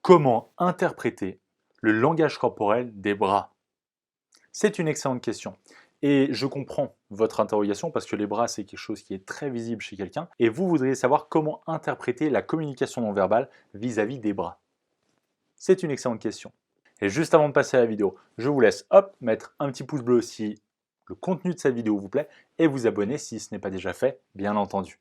Comment interpréter le langage corporel des bras? C'est une excellente question. Et je comprends votre interrogation parce que les bras, c'est quelque chose qui est très visible chez quelqu'un. Et vous voudriez savoir comment interpréter la communication non verbale vis-à-vis des bras. C'est une excellente question. Et juste avant de passer à la vidéo, je vous laisse mettre un petit pouce bleu si le contenu de cette vidéo vous plaît et vous abonner si ce n'est pas déjà fait, bien entendu.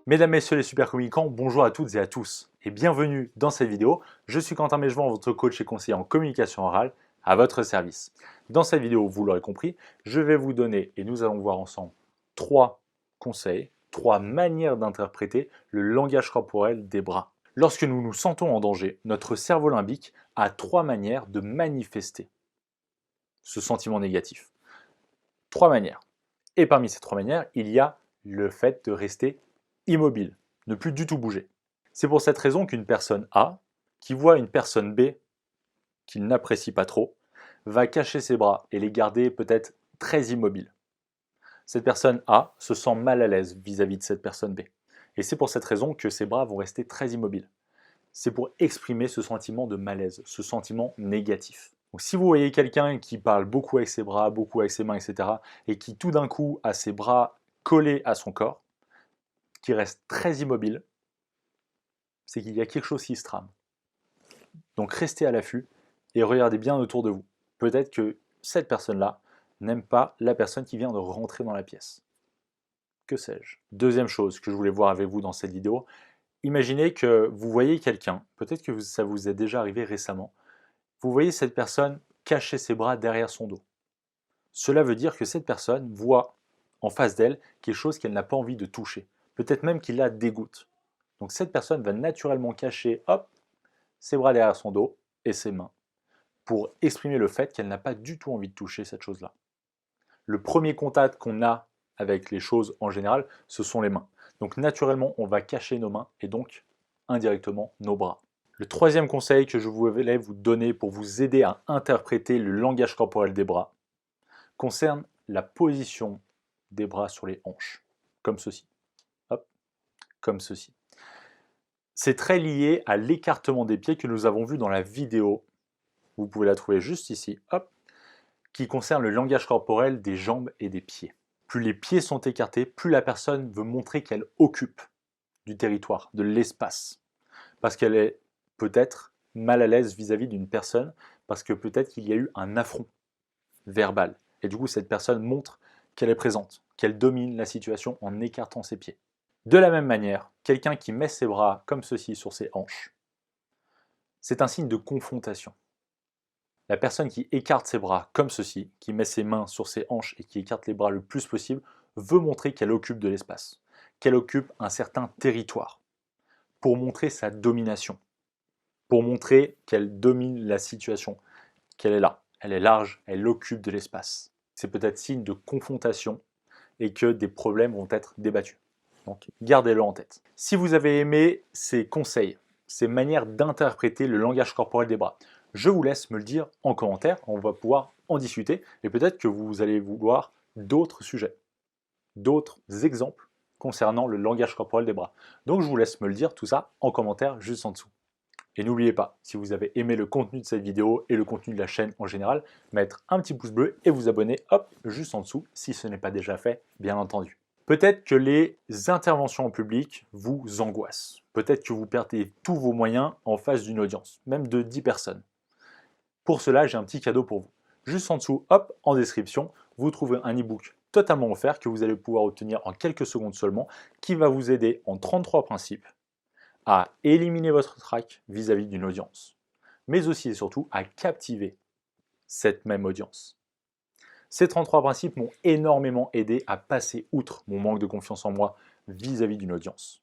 Mesdames, Messieurs les super communicants, bonjour à toutes et à tous et bienvenue dans cette vidéo. Je suis Quentin Mégevant, votre coach et conseiller en communication orale à votre service. Dans cette vidéo, vous l'aurez compris, je vais vous donner et nous allons voir ensemble 3 conseils, 3 manières d'interpréter le langage corporel des bras. Lorsque nous nous sentons en danger, notre cerveau limbique a 3 manières de manifester ce sentiment négatif. 3 manières. Et parmi ces 3 manières, il y a le fait de rester immobile, ne plus du tout bouger. C'est pour cette raison qu'une personne A, qui voit une personne B qu'il n'apprécie pas trop, va cacher ses bras et les garder peut-être très immobiles. Cette personne A se sent mal à l'aise vis-à-vis de cette personne B. Et c'est pour cette raison que ses bras vont rester très immobiles. C'est pour exprimer ce sentiment de malaise, ce sentiment négatif. Donc, si vous voyez quelqu'un qui parle beaucoup avec ses bras, beaucoup avec ses mains, etc., et qui tout d'un coup a ses bras collés à son corps, qui reste très immobile, c'est qu'il y a quelque chose qui se trame. Donc restez à l'affût et regardez bien autour de vous. Peut-être que cette personne-là n'aime pas la personne qui vient de rentrer dans la pièce. Que sais-je? Deuxième chose que je voulais voir avec vous dans cette vidéo, imaginez que vous voyez quelqu'un, peut-être que ça vous est déjà arrivé récemment, vous voyez cette personne cacher ses bras derrière son dos. Cela veut dire que cette personne voit en face d'elle quelque chose qu'elle n'a pas envie de toucher. Peut-être même qu'il la dégoûte. Donc cette personne va naturellement cacher ses bras derrière son dos et ses mains pour exprimer le fait qu'elle n'a pas du tout envie de toucher cette chose-là. Le premier contact qu'on a avec les choses en général, ce sont les mains. Donc naturellement, on va cacher nos mains et donc indirectement nos bras. Le troisième conseil que je voulais vous donner pour vous aider à interpréter le langage corporel des bras concerne la position des bras sur les hanches, comme ceci. Comme ceci. C'est très lié à l'écartement des pieds que nous avons vu dans la vidéo. Vous pouvez la trouver juste ici, qui concerne le langage corporel des jambes et des pieds. Plus les pieds sont écartés, plus la personne veut montrer qu'elle occupe du territoire, de l'espace. Parce qu'elle est peut-être mal à l'aise vis-à-vis d'une personne, parce que peut-être qu'il y a eu un affront verbal. Et du coup, cette personne montre qu'elle est présente, qu'elle domine la situation en écartant ses pieds. De la même manière, quelqu'un qui met ses bras comme ceci sur ses hanches, c'est un signe de confrontation. La personne qui écarte ses bras comme ceci, qui met ses mains sur ses hanches et qui écarte les bras le plus possible, veut montrer qu'elle occupe de l'espace, qu'elle occupe un certain territoire, pour montrer sa domination, pour montrer qu'elle domine la situation, qu'elle est là, elle est large, elle occupe de l'espace. C'est peut-être signe de confrontation et que des problèmes vont être débattus. Donc gardez-le en tête. Si vous avez aimé ces conseils, ces manières d'interpréter le langage corporel des bras, je vous laisse me le dire en commentaire, on va pouvoir en discuter et peut-être que vous allez vouloir d'autres sujets, d'autres exemples concernant le langage corporel des bras. Donc je vous laisse me le dire tout ça en commentaire juste en dessous. Et n'oubliez pas, si vous avez aimé le contenu de cette vidéo et le contenu de la chaîne en général, mettre un petit pouce bleu et vous abonner juste en dessous si ce n'est pas déjà fait, bien entendu. Peut-être que les interventions en public vous angoissent. Peut-être que vous perdez tous vos moyens en face d'une audience, même de 10 personnes. Pour cela, j'ai un petit cadeau pour vous. Juste en dessous, en description, vous trouvez un e-book totalement offert que vous allez pouvoir obtenir en quelques secondes seulement, qui va vous aider en 33 principes à éliminer votre trac vis-à-vis d'une audience, mais aussi et surtout à captiver cette même audience. Ces 33 principes m'ont énormément aidé à passer outre mon manque de confiance en moi vis-à-vis d'une audience.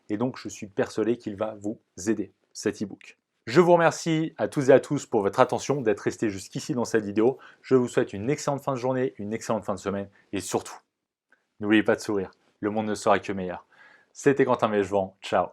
Et donc, je suis persuadé qu'il va vous aider, cet e-book. Je vous remercie à toutes et à tous pour votre attention, d'être resté jusqu'ici dans cette vidéo. Je vous souhaite une excellente fin de journée, une excellente fin de semaine et surtout, n'oubliez pas de sourire. Le monde ne sera que meilleur. C'était Quentin Mégevant. Ciao.